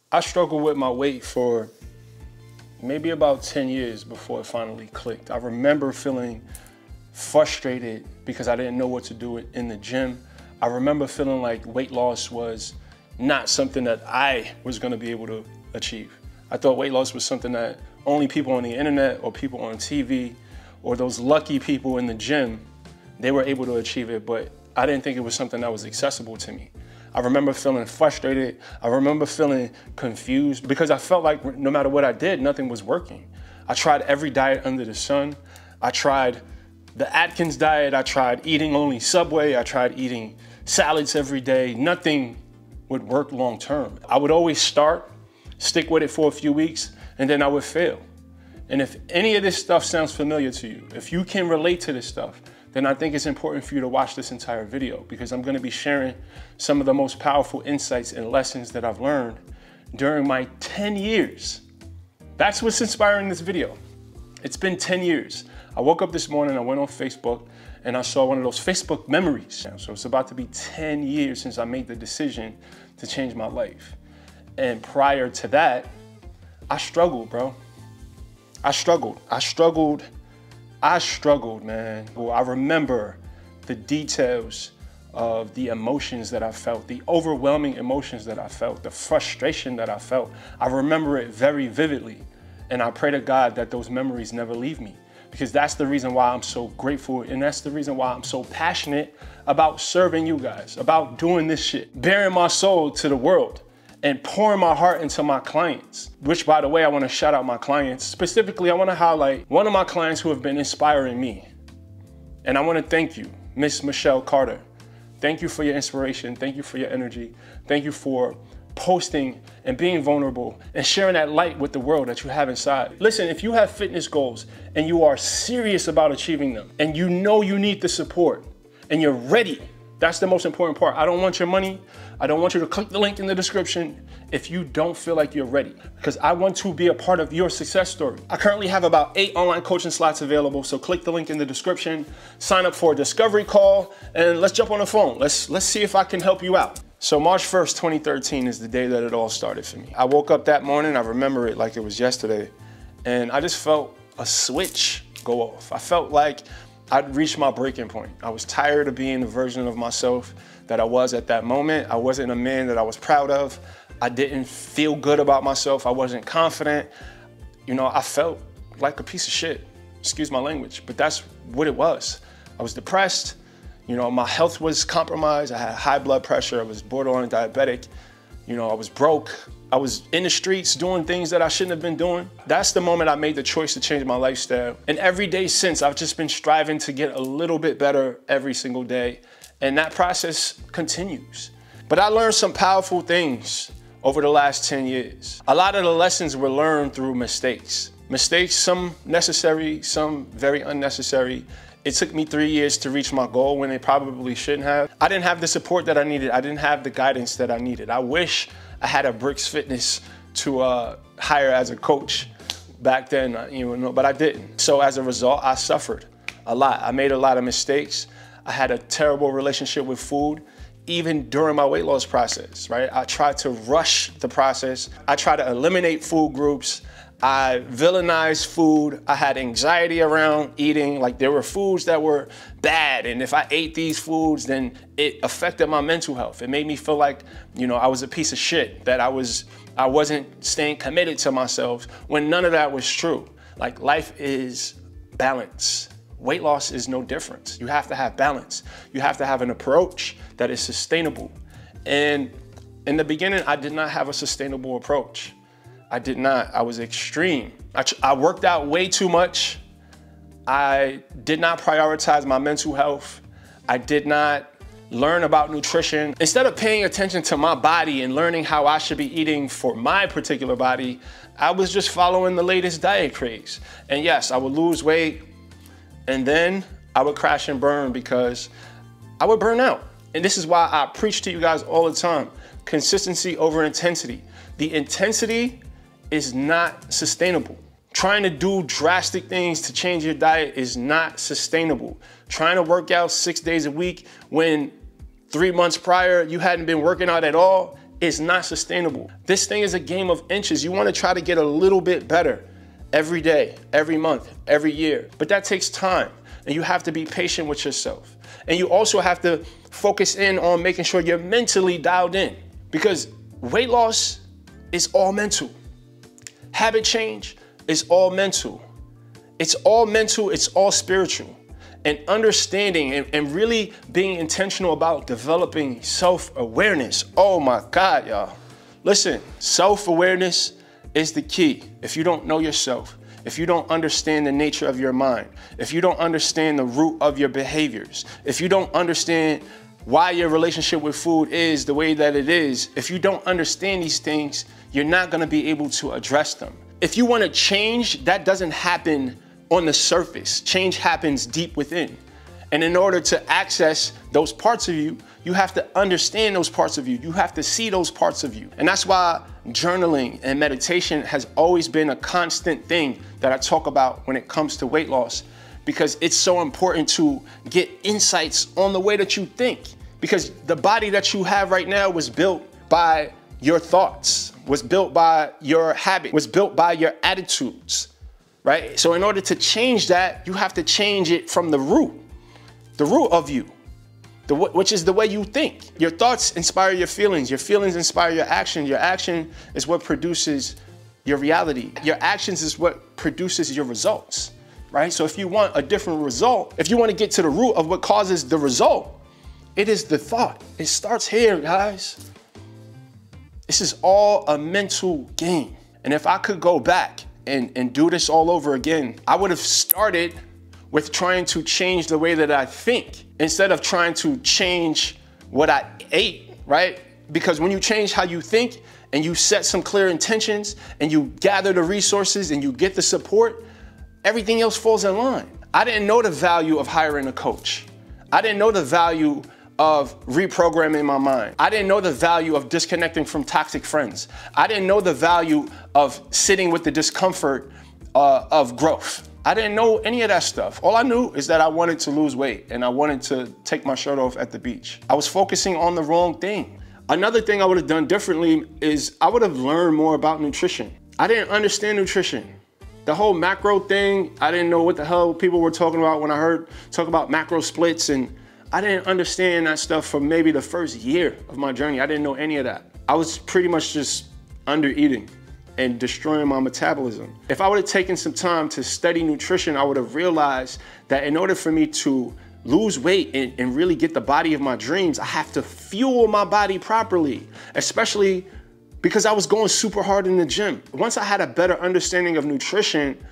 I struggled with my weight for maybe about 10 years before it finally clicked. I remember feeling frustrated because I didn't know what to do in the gym. I remember feeling like weight loss was not something that I was gonna be able to achieve. I thought weight loss was something that only people on the internet or people on TV or those lucky people in the gym, they were able to achieve it, but I didn't think it was something that was accessible to me. I remember feeling frustrated. I remember feeling confused because I felt like no matter what I did, nothing was working. I tried every diet under the sun. I tried the Atkins diet. I tried eating only Subway. I tried eating salads every day. Nothing would work long term. I would always start, stick with it for a few weeks, and then I would fail. And if any of this stuff sounds familiar to you, if you can relate to this stuff, then I think it's important for you to watch this entire video because I'm gonna be sharing some of the most powerful insights and lessons that I've learned during my 10 years. That's what's inspiring this video. It's been 10 years. I woke up this morning, I went on Facebook, and I saw one of those Facebook memories. So it's about to be 10 years since I made the decision to change my life. And prior to that, I struggled, bro. I struggled, man. Well, I remember the details of the emotions that I felt, the overwhelming emotions that I felt, the frustration that I felt. I remember it very vividly. And I pray to God that those memories never leave me because that's the reason why I'm so grateful. And that's the reason why I'm so passionate about serving you guys, about doing this shit, bearing my soul to the world and pouring my heart into my clients, which by the way, I wanna shout out my clients. Specifically, I wanna highlight one of my clients who have been inspiring me. And I wanna thank you, Miss Michelle Carter. Thank you for your inspiration. Thank you for your energy. Thank you for posting and being vulnerable and sharing that light with the world that you have inside. Listen, if you have fitness goals and you are serious about achieving them and you know you need the support and you're ready, that's the most important part. I don't want your money. I don't want you to click the link in the description if you don't feel like you're ready, because I want to be a part of your success story. I currently have about 8 online coaching slots available, so click the link in the description, sign up for a discovery call, and let's jump on the phone. Let's see if I can help you out. So March 1st, 2013 is the day that it all started for me. I woke up that morning, I remember it like it was yesterday, and I just felt a switch go off. I felt like I'd reached my breaking point. I was tired of being the version of myself that I was at that moment. I wasn't a man that I was proud of. I didn't feel good about myself. I wasn't confident. You know, I felt like a piece of shit. Excuse my language, but that's what it was. I was depressed. You know, my health was compromised. I had high blood pressure. I was borderline diabetic. You know, I was broke. I was in the streets doing things that I shouldn't have been doing. That's the moment I made the choice to change my lifestyle. And every day since, I've just been striving to get a little bit better every single day. And that process continues. But I learned some powerful things over the last 10 years. A lot of the lessons were learned through mistakes. Mistakes, some necessary, some very unnecessary. It took me 3 years to reach my goal when it probably shouldn't have. I didn't have the support that I needed. I didn't have the guidance that I needed. I wish I had a Brix Fitness to hire as a coach back then, you know, but I didn't. So as a result, I suffered a lot. I made a lot of mistakes. I had a terrible relationship with food, even during my weight loss process, right? I tried to rush the process. I tried to eliminate food groups. I villainized food. I had anxiety around eating. Like there were foods that were bad. And if I ate these foods, then it affected my mental health. It made me feel like, you know, I was a piece of shit, that I wasn't staying committed to myself when none of that was true. Like life is balance. Weight loss is no different. You have to have balance. You have to have an approach that is sustainable. And in the beginning, I did not have a sustainable approach. I did not. I was extreme. I worked out way too much. I did not prioritize my mental health. I did not learn about nutrition. Instead of paying attention to my body and learning how I should be eating for my particular body, I was just following the latest diet craze. And yes, I would lose weight and then I would crash and burn because I would burn out. And this is why I preach to you guys all the time. Consistency over intensity. The intensity is not sustainable. Trying to do drastic things to change your diet is not sustainable. Trying to work out 6 days a week when 3 months prior you hadn't been working out at all is not sustainable. This thing is a game of inches. You want to try to get a little bit better every day, every month, every year. But that takes time, and you have to be patient with yourself. And you also have to focus in on making sure you're mentally dialed in, because weight loss is all mental. Habit change is all mental. It's all mental, it's all spiritual. And understanding and really being intentional about developing self-awareness. Oh my God, y'all. Listen, self-awareness is the key. If you don't know yourself, if you don't understand the nature of your mind, if you don't understand the root of your behaviors, if you don't understand why your relationship with food is the way that it is, if you don't understand these things, you're not gonna be able to address them. If you wanna change, that doesn't happen on the surface. Change happens deep within. And in order to access those parts of you, you have to understand those parts of you. You have to see those parts of you. And that's why journaling and meditation has always been a constant thing that I talk about when it comes to weight loss, because it's so important to get insights on the way that you think. Because the body that you have right now was built by your thoughts, was built by your habit, was built by your attitudes. Right? So in order to change that, you have to change it from the root of you, which is the way you think. Your thoughts inspire your feelings inspire your action is what produces your reality. Your actions is what produces your results, right? So if you want a different result, if you want to get to the root of what causes the result, it is the thought. It starts here, guys. This is all a mental game. And if I could go back and do this all over again, I would have started with trying to change the way that I think instead of trying to change what I ate, right? Because when you change how you think and you set some clear intentions and you gather the resources and you get the support, everything else falls in line. I didn't know the value of hiring a coach. I didn't know the value of reprogramming my mind. I didn't know the value of disconnecting from toxic friends. I didn't know the value of sitting with the discomfort of growth. I didn't know any of that stuff. All I knew is that I wanted to lose weight and I wanted to take my shirt off at the beach. I was focusing on the wrong thing. Another thing I would have done differently is I would have learned more about nutrition. I didn't understand nutrition. The whole macro thing, I didn't know what the hell people were talking about when I heard talk about macro splits, and I didn't understand that stuff for maybe the first year of my journey. I didn't know any of that. I was pretty much just under eating and destroying my metabolism. If I would have taken some time to study nutrition, I would have realized that in order for me to lose weight and really get the body of my dreams, I have to fuel my body properly, especially because I was going super hard in the gym. Once I had a better understanding of nutrition,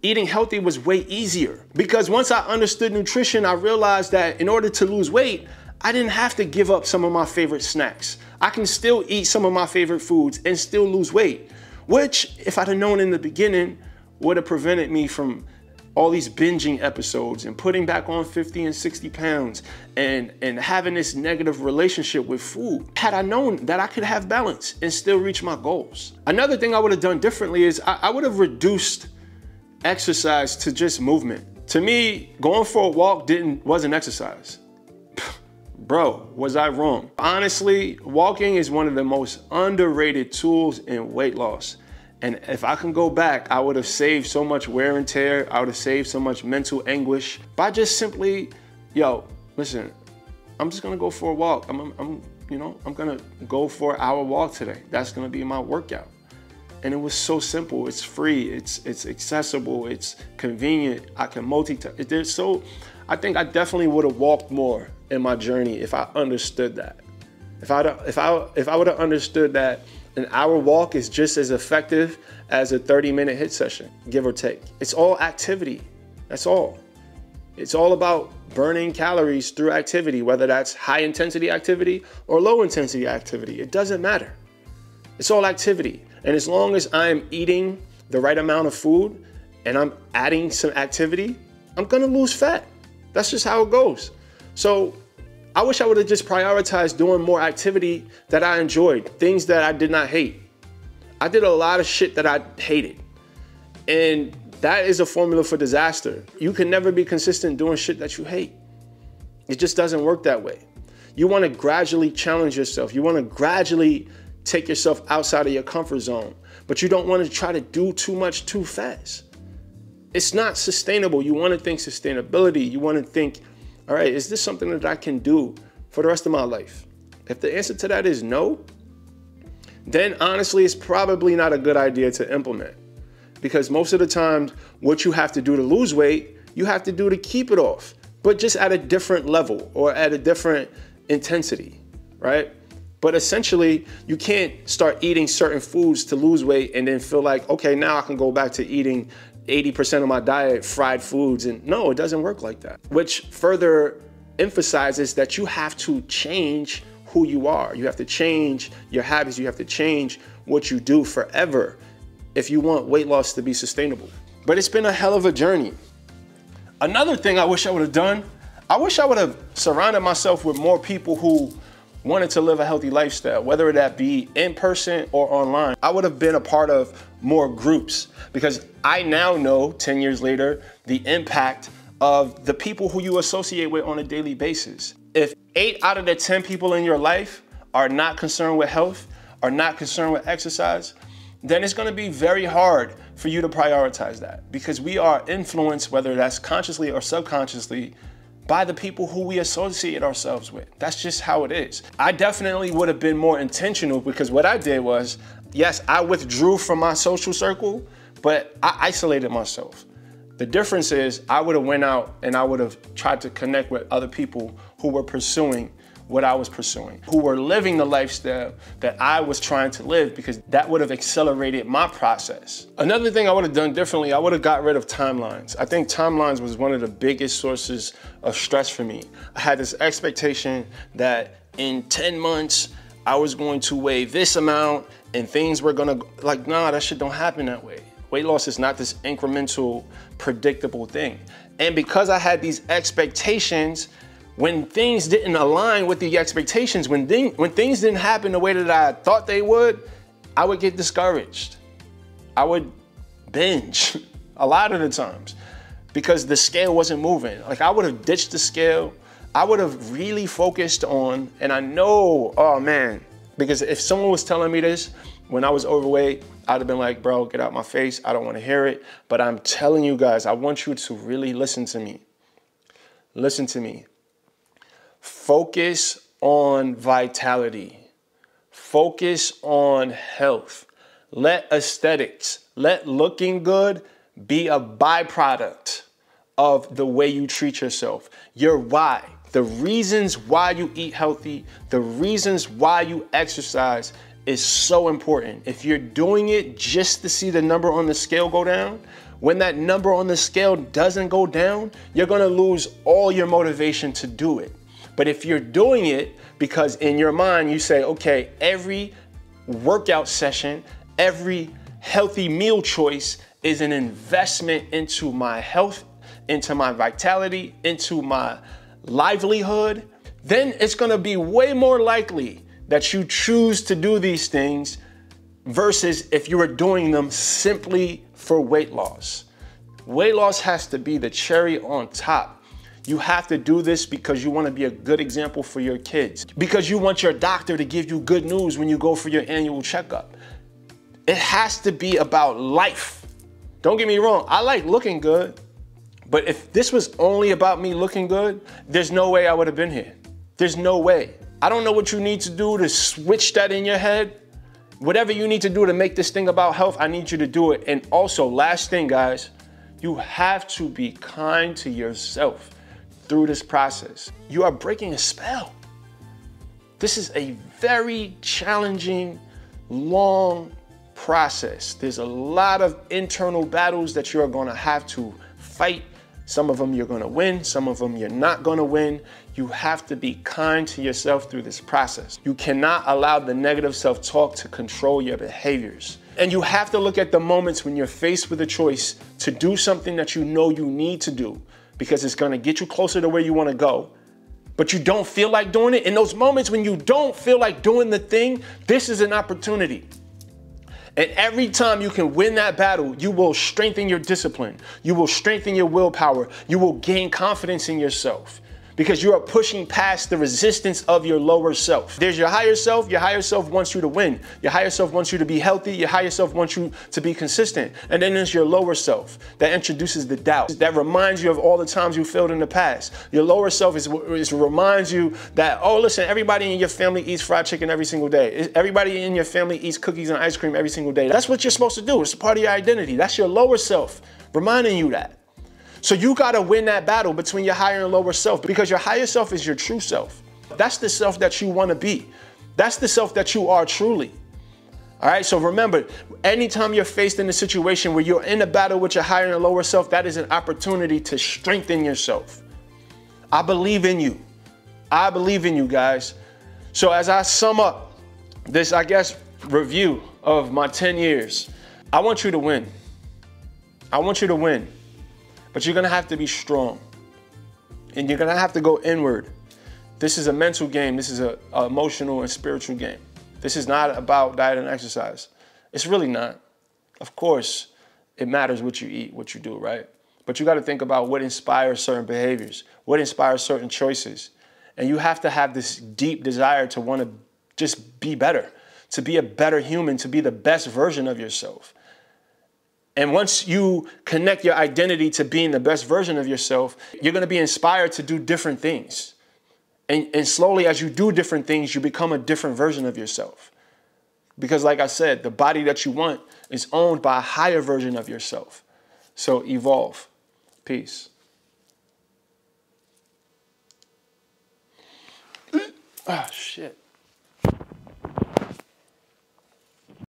eating healthy was way easier, because once I understood nutrition, I realized that in order to lose weight, I didn't have to give up some of my favorite snacks. I can still eat some of my favorite foods and still lose weight, which, if I'd have known in the beginning, would have prevented me from all these binging episodes and putting back on 50 and 60 pounds and having this negative relationship with food. Had I known that I could have balance and still reach my goals. Another thing I would have done differently is I would have reduced exercise to just movement. To me, going for a walk wasn't exercise. Bro, was I wrong? Honestly, walking is one of the most underrated tools in weight loss. And if I can go back, I would have saved so much wear and tear. I would have saved so much mental anguish by just simply, yo, listen, I'm just gonna go for a walk. I'm gonna go for an hour walk today. That's gonna be my workout. And it was so simple. It's free, it's accessible, it's convenient. I can multitask. I think I definitely would have walked more in my journey if I understood that. If I would have understood that an hour walk is just as effective as a 30-minute HIIT session, give or take. It's all activity, that's all. It's all about burning calories through activity, whether that's high intensity activity or low intensity activity. It doesn't matter. It's all activity. And as long as I'm eating the right amount of food and I'm adding some activity, I'm gonna lose fat. That's just how it goes. So I wish I would have just prioritized doing more activity that I enjoyed, things that I did not hate. I did a lot of shit that I hated. And that is a formula for disaster. You can never be consistent doing shit that you hate. It just doesn't work that way. You wanna gradually challenge yourself. You wanna gradually take yourself outside of your comfort zone, but you don't want to try to do too much too fast. It's not sustainable. You want to think sustainability. You want to think, all right, is this something that I can do for the rest of my life? If the answer to that is no, then honestly, it's probably not a good idea to implement. Because most of the time, what you have to do to lose weight, you have to do to keep it off, but just at a different level or at a different intensity, right? But essentially, you can't start eating certain foods to lose weight and then feel like, okay, now I can go back to eating 80% of my diet fried foods. And no, it doesn't work like that, which further emphasizes that you have to change who you are. You have to change your habits. You have to change what you do forever if you want weight loss to be sustainable. But it's been a hell of a journey. Another thing I wish I would have done, I wish I would have surrounded myself with more people who wanted to live a healthy lifestyle, whether that be in person or online. I would have been a part of more groups, because I now know 10 years later, the impact of the people who you associate with on a daily basis. If 8 out of the 10 people in your life are not concerned with health, are not concerned with exercise, then it's gonna be very hard for you to prioritize that, because we are influenced, whether that's consciously or subconsciously, by the people who we associate ourselves with. That's just how it is. I definitely would have been more intentional, because what I did was, yes, I withdrew from my social circle, but I isolated myself. The difference is I would have went out and I would have tried to connect with other people who were pursuing what I was pursuing, who were living the lifestyle that I was trying to live, because that would have accelerated my process. Another thing I would have done differently, I would have got rid of timelines. I think timelines was one of the biggest sources of stress for me. I had this expectation that in 10 months, I was going to weigh this amount and things were gonna, like, nah, that shit don't happen that way. Weight loss is not this incremental, predictable thing. And because I had these expectations, when things didn't align with the expectations, when things didn't happen the way that I thought they would, I would get discouraged. I would binge a lot of the times because the scale wasn't moving. Like, I would have ditched the scale. I would have really focused on, and I know, oh man, because if someone was telling me this when I was overweight, I'd have been like, bro, get out my face. I don't want to hear it. But I'm telling you guys, I want you to really listen to me. Listen to me. Focus on vitality. Focus on health. Let aesthetics, let looking good be a byproduct of the way you treat yourself. Your why, the reasons why you eat healthy, the reasons why you exercise is so important. If you're doing it just to see the number on the scale go down, when that number on the scale doesn't go down, you're gonna lose all your motivation to do it. But if you're doing it because in your mind you say, okay, every workout session, every healthy meal choice is an investment into my health, into my vitality, into my livelihood, then it's gonna be way more likely that you choose to do these things versus if you were doing them simply for weight loss. Weight loss has to be the cherry on top. You have to do this because you want to be a good example for your kids, because you want your doctor to give you good news when you go for your annual checkup. It has to be about life. Don't get me wrong, I like looking good, but if this was only about me looking good, there's no way I would have been here. There's no way. I don't know what you need to do to switch that in your head. Whatever you need to do to make this thing about health, I need you to do it. And also, last thing, guys, you have to be kind to yourself through this process. You are breaking a spell. This is a very challenging, long process. There's a lot of internal battles that you're gonna have to fight. Some of them you're gonna win, some of them you're not gonna win. You have to be kind to yourself through this process. You cannot allow the negative self-talk to control your behaviors. And you have to look at the moments when you're faced with a choice to do something that you know you need to do, because it's gonna get you closer to where you wanna go, but you don't feel like doing it. In those moments when you don't feel like doing the thing, this is an opportunity. And every time you can win that battle, you will strengthen your discipline. You will strengthen your willpower. You will gain confidence in yourself. because you are pushing past the resistance of your lower self. There's your higher self. Your higher self wants you to win. Your higher self wants you to be healthy. Your higher self wants you to be consistent. And then there's your lower self that introduces the doubt, that reminds you of all the times you failed in the past. Your lower self reminds you that, oh, listen, everybody in your family eats fried chicken every single day. Everybody in your family eats cookies and ice cream every single day. That's what you're supposed to do. It's a part of your identity. That's your lower self reminding you that. So you got to win that battle between your higher and lower self, because your higher self is your true self. That's the self that you want to be. That's the self that you are truly. All right. So remember, anytime you're faced in a situation where you're in a battle with your higher and lower self, that is an opportunity to strengthen yourself. I believe in you. I believe in you, guys. So as I sum up this, I guess, review of my 10 years, I want you to win. I want you to win. But you're going to have to be strong, and you're going to have to go inward. This is a mental game. This is an emotional and spiritual game. This is not about diet and exercise. It's really not. Of course, it matters what you eat, what you do, right? But you got to think about what inspires certain behaviors, what inspires certain choices. And you have to have this deep desire to want to just be better, to be a better human, to be the best version of yourself. And once you connect your identity to being the best version of yourself, you're going to be inspired to do different things. And slowly, as you do different things, you become a different version of yourself. Because like I said, the body that you want is owned by a higher version of yourself. So evolve. Peace. Ah, shit.